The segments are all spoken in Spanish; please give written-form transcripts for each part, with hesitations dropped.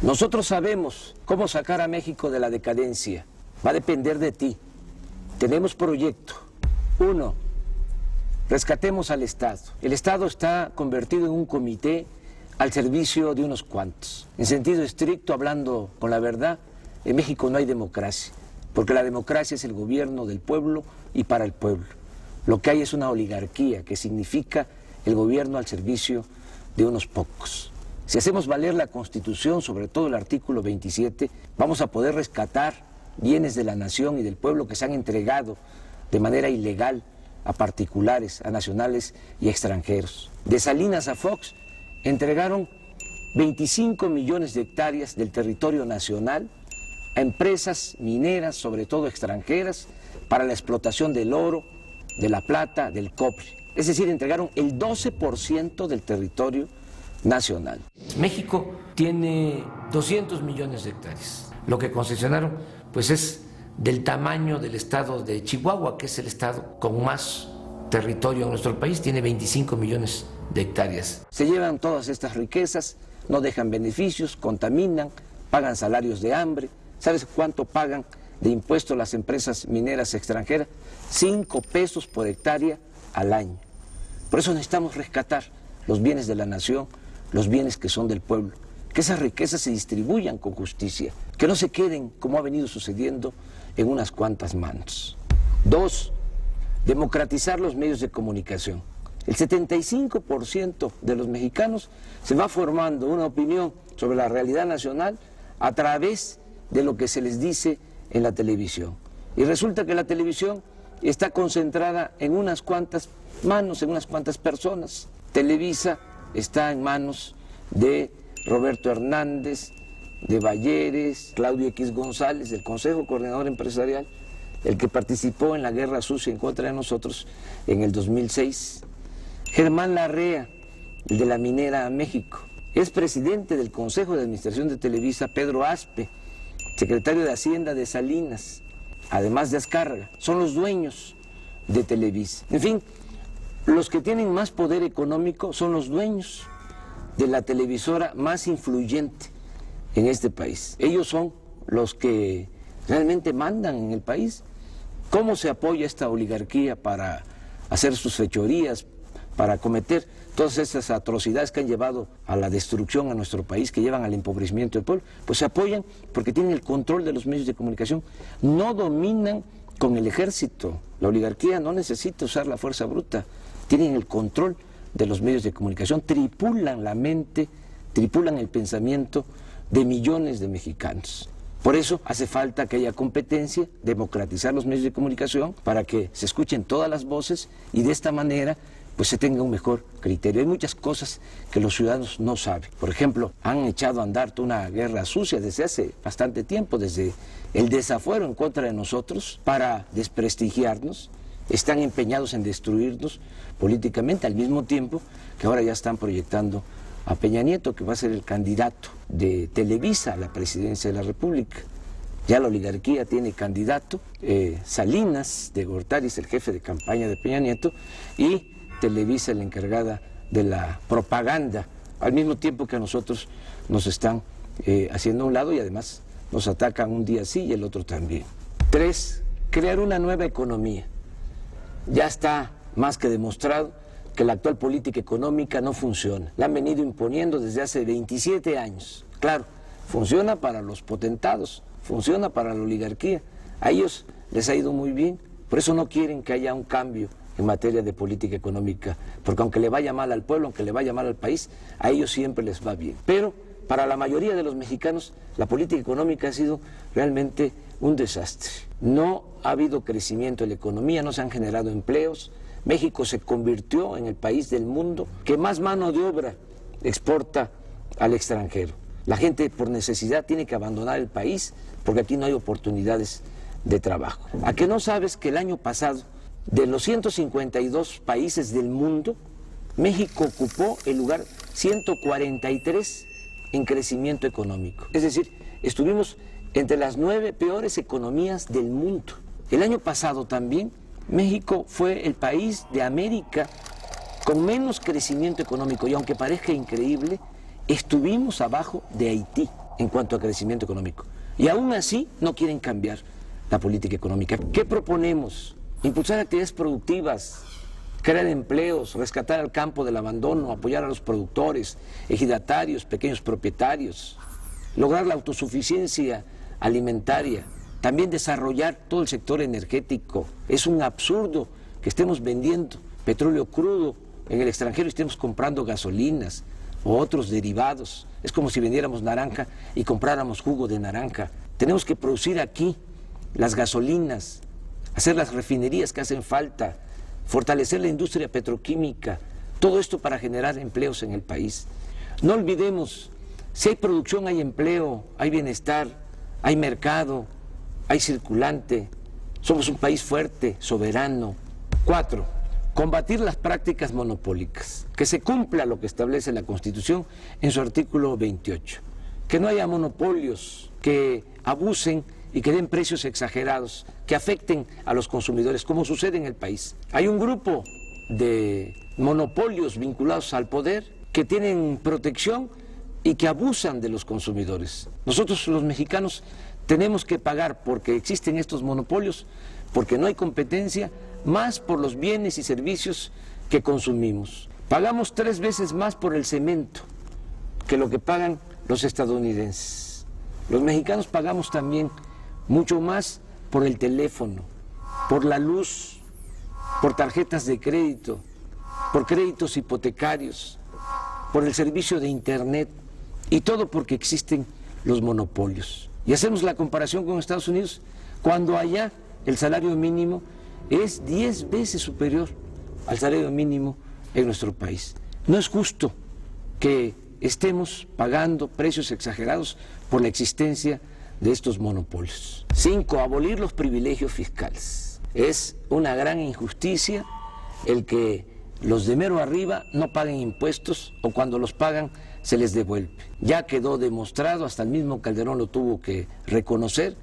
Nosotros sabemos cómo sacar a México de la decadencia. Va a depender de ti. Tenemos proyecto. 1. Rescatemos al Estado. El Estado está convertido en un comité al servicio de unos cuantos. En sentido estricto, hablando con la verdad, en México no hay democracia, porque la democracia es el gobierno del pueblo y para el pueblo. Lo que hay es una oligarquía, que significa el gobierno al servicio de unos pocos. Si hacemos valer la Constitución, sobre todo el artículo 27, vamos a poder rescatar bienes de la nación y del pueblo que se han entregado de manera ilegal a particulares, a nacionales y extranjeros. De Salinas a Fox entregaron 25 millones de hectáreas del territorio nacional a empresas mineras, sobre todo extranjeras, para la explotación del oro, de la plata, del cobre. Es decir, entregaron el 12% del territorio nacional. México tiene 200 millones de hectáreas. Lo que concesionaron, pues, es del tamaño del estado de Chihuahua, que es el estado con más territorio en nuestro país, tiene 25 millones de hectáreas. Se llevan todas estas riquezas, no dejan beneficios, contaminan, pagan salarios de hambre. ¿Sabes cuánto pagan de impuestos las empresas mineras extranjeras? 5 pesos por hectárea al año. Por eso necesitamos rescatar los bienes de la nación, los bienes que son del pueblo, que esas riquezas se distribuyan con justicia, que no se queden, como ha venido sucediendo, en unas cuantas manos. 2, democratizar los medios de comunicación. El 75% de los mexicanos se va formando una opinión sobre la realidad nacional a través de lo que se les dice en la televisión. Y resulta que la televisión está concentrada en unas cuantas manos, en unas cuantas personas. Televisa está en manos de Roberto Hernández, de Balleres, Claudio X González, del Consejo Coordinador Empresarial, el que participó en la guerra sucia en contra de nosotros en el 2006. Germán Larrea, el de la Minera México. Es presidente del Consejo de Administración de Televisa, Pedro Aspe, secretario de Hacienda de Salinas, además de Azcárraga. Son los dueños de Televisa. En fin, los que tienen más poder económico son los dueños de la televisora más influyente en este país. Ellos son los que realmente mandan en el país. ¿Cómo se apoya esta oligarquía para hacer sus fechorías, para cometer todas esas atrocidades que han llevado a la destrucción a nuestro país, que llevan al empobrecimiento del pueblo? Pues se apoyan porque tienen el control de los medios de comunicación. No dominan con el ejército. La oligarquía no necesita usar la fuerza bruta. Tienen el control de los medios de comunicación, tripulan la mente, tripulan el pensamiento de millones de mexicanos. Por eso hace falta que haya competencia, democratizar los medios de comunicación para que se escuchen todas las voces y de esta manera pues se tenga un mejor criterio. Hay muchas cosas que los ciudadanos no saben. Por ejemplo, han echado a andar toda una guerra sucia desde hace bastante tiempo, desde el desafuero en contra de nosotros para desprestigiarnos. Están empeñados en destruirnos políticamente, al mismo tiempo que ahora ya están proyectando a Peña Nieto, que va a ser el candidato de Televisa a la presidencia de la República. Ya la oligarquía tiene candidato, Salinas de Gortari es el jefe de campaña de Peña Nieto y Televisa es la encargada de la propaganda, al mismo tiempo que a nosotros nos están haciendo a un lado y además nos atacan un día sí y el otro también. 3, crear una nueva economía. Ya está más que demostrado que la actual política económica no funciona. La han venido imponiendo desde hace 27 años. Claro, funciona para los potentados, funciona para la oligarquía. A ellos les ha ido muy bien, por eso no quieren que haya un cambio en materia de política económica, porque aunque le vaya mal al pueblo, aunque le vaya mal al país, a ellos siempre les va bien. Pero para la mayoría de los mexicanos, la política económica ha sido realmente un desastre. No ha habido crecimiento en la economía, no se han generado empleos. México se convirtió en el país del mundo que más mano de obra exporta al extranjero. La gente por necesidad tiene que abandonar el país porque aquí no hay oportunidades de trabajo. ¿A qué no sabes que el año pasado, de los 152 países del mundo, México ocupó el lugar 143 en crecimiento económico? Es decir, estuvimos entre las 9 peores economías del mundo. El año pasado también México fue el país de América con menos crecimiento económico y aunque parezca increíble, estuvimos abajo de Haití. en cuanto a crecimiento económico. Y aún así no quieren cambiar la política económica. ¿Qué proponemos? Impulsar actividades productivas, crear empleos, rescatar al campo del abandono, apoyar a los productores, ejidatarios, pequeños propietarios, lograr la autosuficiencia alimentaria, también desarrollar todo el sector energético. Es un absurdo que estemos vendiendo petróleo crudo en el extranjero y estemos comprando gasolinas o otros derivados. Es como si vendiéramos naranja y compráramos jugo de naranja. Tenemos que producir aquí las gasolinas, hacer las refinerías que hacen falta, fortalecer la industria petroquímica, todo esto para generar empleos en el país. No olvidemos, si hay producción hay empleo, hay bienestar, hay mercado, hay circulante, somos un país fuerte, soberano. 4. Combatir las prácticas monopólicas, que se cumpla lo que establece la Constitución en su artículo 28, que no haya monopolios que abusen y que den precios exagerados, que afecten a los consumidores, como sucede en el país. Hay un grupo de monopolios vinculados al poder que tienen protección y que abusan de los consumidores. Nosotros los mexicanos tenemos que pagar porque existen estos monopolios, porque no hay competencia, más por los bienes y servicios que consumimos. Pagamos 3 veces más por el cemento que lo que pagan los estadounidenses. Los mexicanos pagamos también mucho más por el teléfono, por la luz, por tarjetas de crédito, por créditos hipotecarios, por el servicio de internet, y todo porque existen los monopolios. Y hacemos la comparación con Estados Unidos, cuando allá el salario mínimo es 10 veces superior al salario mínimo en nuestro país. No es justo que estemos pagando precios exagerados por la existencia de estos monopolios. 5. Abolir los privilegios fiscales. Es una gran injusticia el que los de mero arriba no paguen impuestos o cuando los pagan se les devuelve. Ya quedó demostrado, hasta el mismo Calderón lo tuvo que reconocer,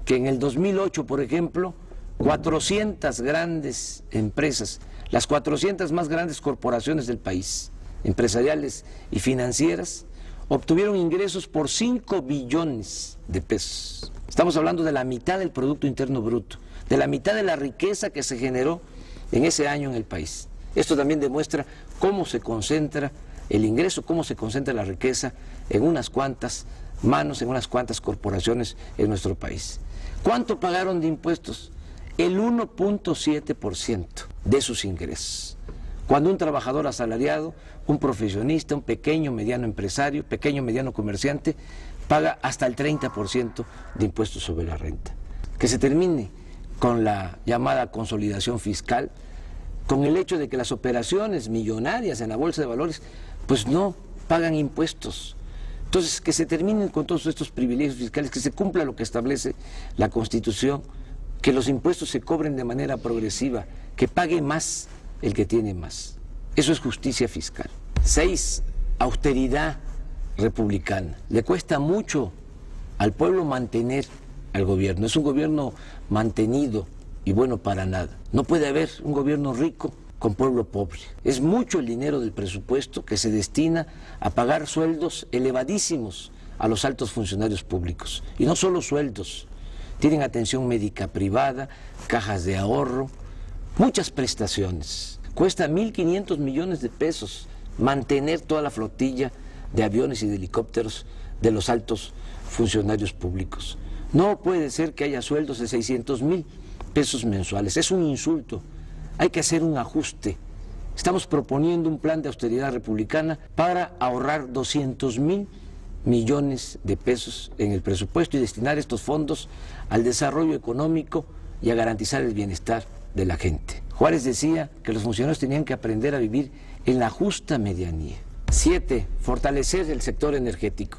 que en el 2008, por ejemplo, 400 grandes empresas, las 400 más grandes corporaciones del país, empresariales y financieras, obtuvieron ingresos por 5 billones de pesos. Estamos hablando de la mitad del Producto Interno Bruto, de la mitad de la riqueza que se generó en ese año en el país. Esto también demuestra cómo se concentra el ingreso, cómo se concentra la riqueza en unas cuantas manos, en unas cuantas corporaciones en nuestro país. ¿Cuánto pagaron de impuestos? El 1.7% de sus ingresos. Cuando un trabajador asalariado, un profesionista, un pequeño, mediano empresario, pequeño, mediano comerciante, paga hasta el 30% de impuestos sobre la renta. Que se termine con la llamada consolidación fiscal, con el hecho de que las operaciones millonarias en la bolsa de valores pues no pagan impuestos. Entonces, que se terminen con todos estos privilegios fiscales, que se cumpla lo que establece la Constitución, que los impuestos se cobren de manera progresiva, que pague más el que tiene más. Eso es justicia fiscal. 6. Austeridad republicana. Le cuesta mucho al pueblo mantener al gobierno. Es un gobierno mantenido y bueno para nada. No puede haber un gobierno rico con pueblo pobre. Es mucho el dinero del presupuesto que se destina a pagar sueldos elevadísimos a los altos funcionarios públicos. Y no solo sueldos, tienen atención médica privada, cajas de ahorro, muchas prestaciones. Cuesta 1.500 millones de pesos mantener toda la flotilla de aviones y de helicópteros de los altos funcionarios públicos. No puede ser que haya sueldos de 600,000 pesos mensuales. Es un insulto. Hay que hacer un ajuste. Estamos proponiendo un plan de austeridad republicana para ahorrar 200,000 millones de pesos en el presupuesto y destinar estos fondos al desarrollo económico y a garantizar el bienestar de la gente. Juárez decía que los funcionarios tenían que aprender a vivir en la justa medianía. 7. Fortalecer el sector energético.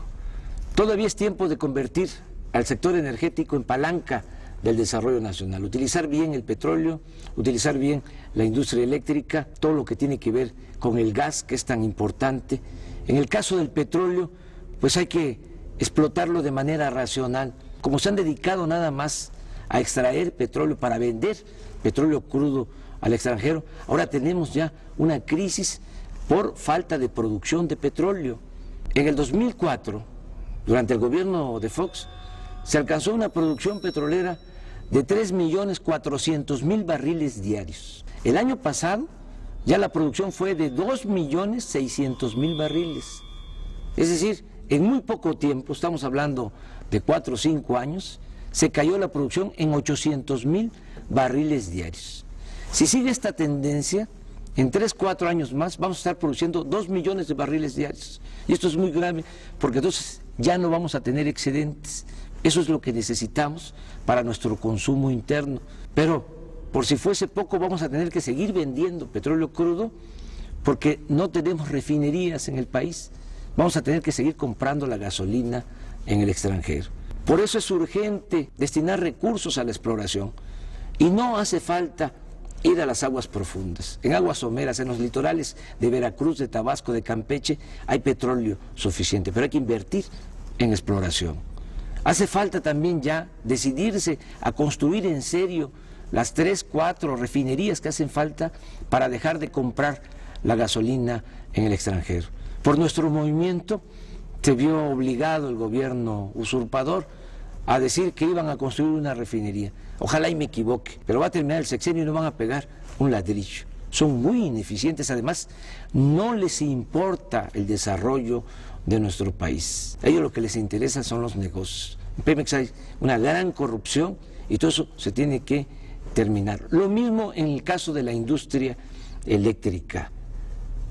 Todavía es tiempo de convertir al sector energético en palanca del desarrollo nacional, utilizar bien el petróleo, utilizar bien la industria eléctrica, todo lo que tiene que ver con el gas, que es tan importante. En el caso del petróleo, pues hay que explotarlo de manera racional. Como se han dedicado nada más a extraer petróleo para vender petróleo crudo al extranjero, ahora tenemos ya una crisis por falta de producción de petróleo. En el 2004, durante el gobierno de Fox, se alcanzó una producción petrolera de 3.400.000 barriles diarios. El año pasado ya la producción fue de 2.600.000 barriles. Es decir, en muy poco tiempo, estamos hablando de 4 o 5 años, se cayó la producción en 800.000 barriles diarios. Si sigue esta tendencia, en 3 o 4 años más vamos a estar produciendo 2 millones de barriles diarios. Y esto es muy grave porque entonces ya no vamos a tener excedentes. Eso es lo que necesitamos para nuestro consumo interno. Pero por si fuese poco, vamos a tener que seguir vendiendo petróleo crudo porque no tenemos refinerías en el país. Vamos a tener que seguir comprando la gasolina en el extranjero. Por eso es urgente destinar recursos a la exploración. Y no hace falta ir a las aguas profundas. En aguas someras, en los litorales de Veracruz, de Tabasco, de Campeche, hay petróleo suficiente, pero hay que invertir en exploración. Hace falta también ya decidirse a construir en serio las 3 o 4 refinerías que hacen falta para dejar de comprar la gasolina en el extranjero. Por nuestro movimiento se vio obligado el gobierno usurpador a decir que iban a construir una refinería. Ojalá y me equivoque, pero va a terminar el sexenio y no van a pegar un ladrillo. Son muy ineficientes, además no les importa el desarrollo de nuestro país. A ellos lo que les interesa son los negocios. En Pemex hay una gran corrupción y todo eso se tiene que terminar. Lo mismo en el caso de la industria eléctrica.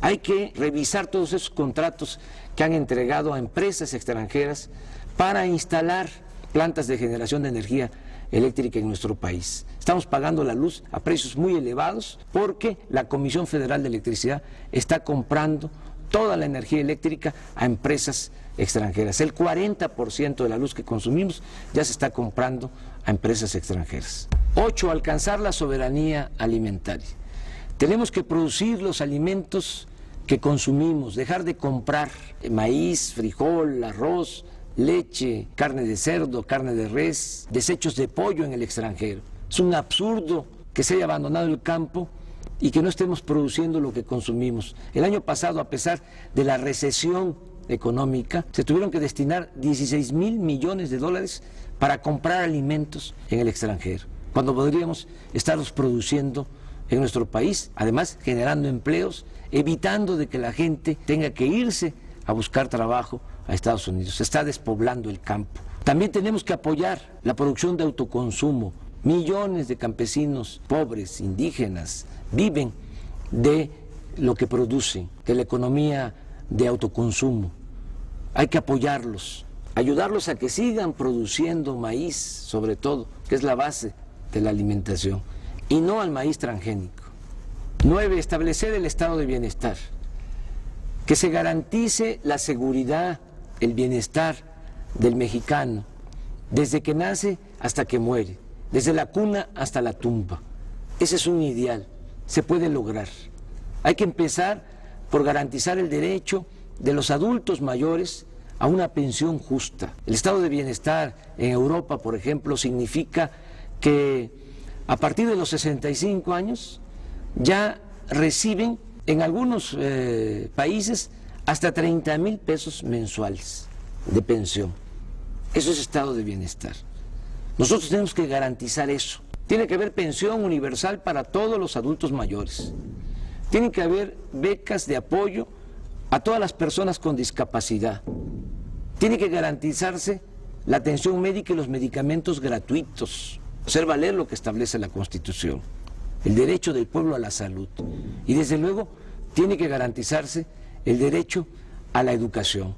Hay que revisar todos esos contratos que han entregado a empresas extranjeras para instalar plantas de generación de energía eléctrica en nuestro país. Estamos pagando la luz a precios muy elevados porque la Comisión Federal de Electricidad está comprando toda la energía eléctrica a empresas extranjeras. El 40% de la luz que consumimos ya se está comprando a empresas extranjeras. 8. Alcanzar la soberanía alimentaria. Tenemos que producir los alimentos que consumimos, dejar de comprar maíz, frijol, arroz, leche, carne de cerdo, carne de res, desechos de pollo en el extranjero. Es un absurdo que se haya abandonado el campo y que no estemos produciendo lo que consumimos. El año pasado, a pesar de la recesión económica, se tuvieron que destinar 16.000 millones de dólares para comprar alimentos en el extranjero, cuando podríamos estarlos produciendo en nuestro país, además generando empleos, evitando de que la gente tenga que irse a buscar trabajo a Estados Unidos. Se está despoblando el campo. También tenemos que apoyar la producción de autoconsumo. Millones de campesinos pobres, indígenas, viven de lo que producen, de la economía de autoconsumo. Hay que apoyarlos, ayudarlos a que sigan produciendo maíz, sobre todo, que es la base de la alimentación, y no al maíz transgénico. 9. Establecer el estado de bienestar, que se garantice la seguridad, el bienestar del mexicano, desde que nace hasta que muere, desde la cuna hasta la tumba. Ese es un ideal, se puede lograr. Hay que empezar por garantizar el derecho de los adultos mayores a una pensión justa. El estado de bienestar en Europa, por ejemplo, significa que a partir de los 65 años ya reciben en algunos países hasta 30,000 pesos mensuales de pensión. Eso es estado de bienestar. Nosotros tenemos que garantizar eso. Tiene que haber pensión universal para todos los adultos mayores. Tiene que haber becas de apoyo a todas las personas con discapacidad. Tiene que garantizarse la atención médica y los medicamentos gratuitos. Hacer valer lo que establece la Constitución, el derecho del pueblo a la salud. Y desde luego tiene que garantizarse el derecho a la educación.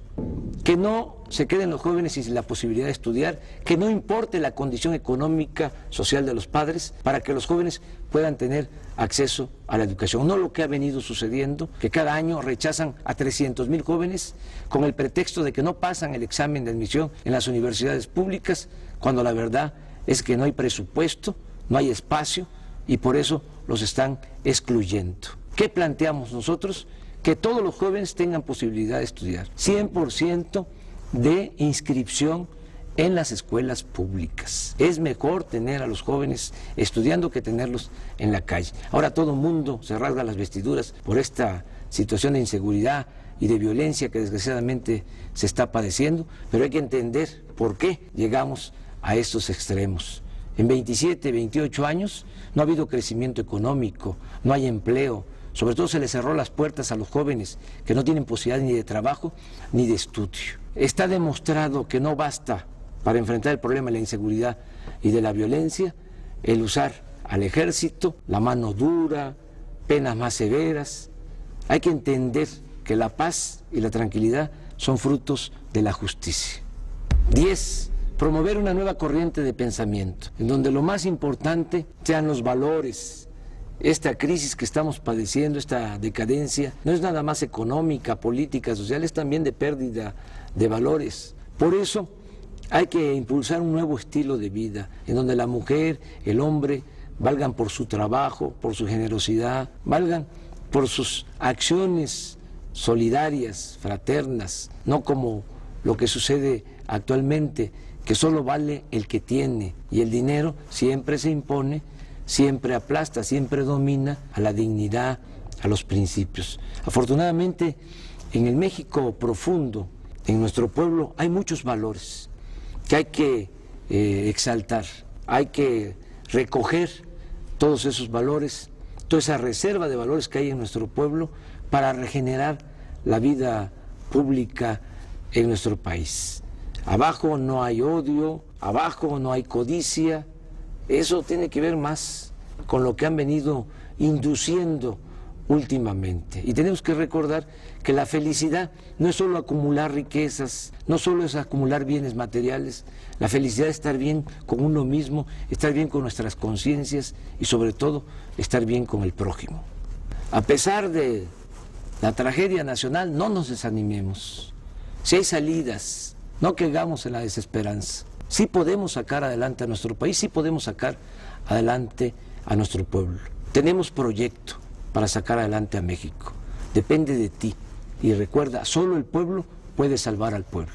Que no se queden los jóvenes sin la posibilidad de estudiar, que no importe la condición económica, social de los padres, para que los jóvenes puedan tener acceso a la educación. No lo que ha venido sucediendo, que cada año rechazan a 300,000 jóvenes con el pretexto de que no pasan el examen de admisión en las universidades públicas, cuando la verdad es que no hay presupuesto, no hay espacio y por eso los están excluyendo. ¿Qué planteamos nosotros? Que todos los jóvenes tengan posibilidad de estudiar. 100% de inscripción en las escuelas públicas. Es mejor tener a los jóvenes estudiando que tenerlos en la calle. Ahora todo el mundo se rasga las vestiduras por esta situación de inseguridad y de violencia que desgraciadamente se está padeciendo, pero hay que entender por qué llegamos a estos extremos. En 27, 28 años no ha habido crecimiento económico, no hay empleo, sobre todo se les cerró las puertas a los jóvenes que no tienen posibilidad ni de trabajo ni de estudio. Está demostrado que no basta para enfrentar el problema de la inseguridad y de la violencia el usar al ejército, la mano dura, penas más severas. Hay que entender que la paz y la tranquilidad son frutos de la justicia. 10. Promover una nueva corriente de pensamiento, en donde lo más importante sean los valores. Esta crisis que estamos padeciendo, esta decadencia, no es nada más económica, política, social, es también de pérdida de valores. Por eso hay que impulsar un nuevo estilo de vida, en donde la mujer, el hombre, valgan por su trabajo, por su generosidad, valgan por sus acciones solidarias, fraternas, no como lo que sucede actualmente, que solo vale el que tiene, y el dinero siempre se impone, siempre aplasta, siempre domina a la dignidad, a los principios. Afortunadamente, en el México profundo, en nuestro pueblo, hay muchos valores que hay que exaltar, hay que recoger todos esos valores, toda esa reserva de valores que hay en nuestro pueblo para regenerar la vida pública en nuestro país. Abajo no hay odio, abajo no hay codicia, eso tiene que ver más con lo que han venido induciendo últimamente. Y tenemos que recordar que la felicidad no es solo acumular riquezas, no solo es acumular bienes materiales, la felicidad es estar bien con uno mismo, estar bien con nuestras conciencias y sobre todo estar bien con el prójimo. A pesar de la tragedia nacional, no nos desanimemos. Si hay salidas, no caigamos en la desesperanza. Sí podemos sacar adelante a nuestro país, sí podemos sacar adelante a nuestro pueblo. Tenemos proyecto para sacar adelante a México. Depende de ti. Y recuerda, solo el pueblo puede salvar al pueblo.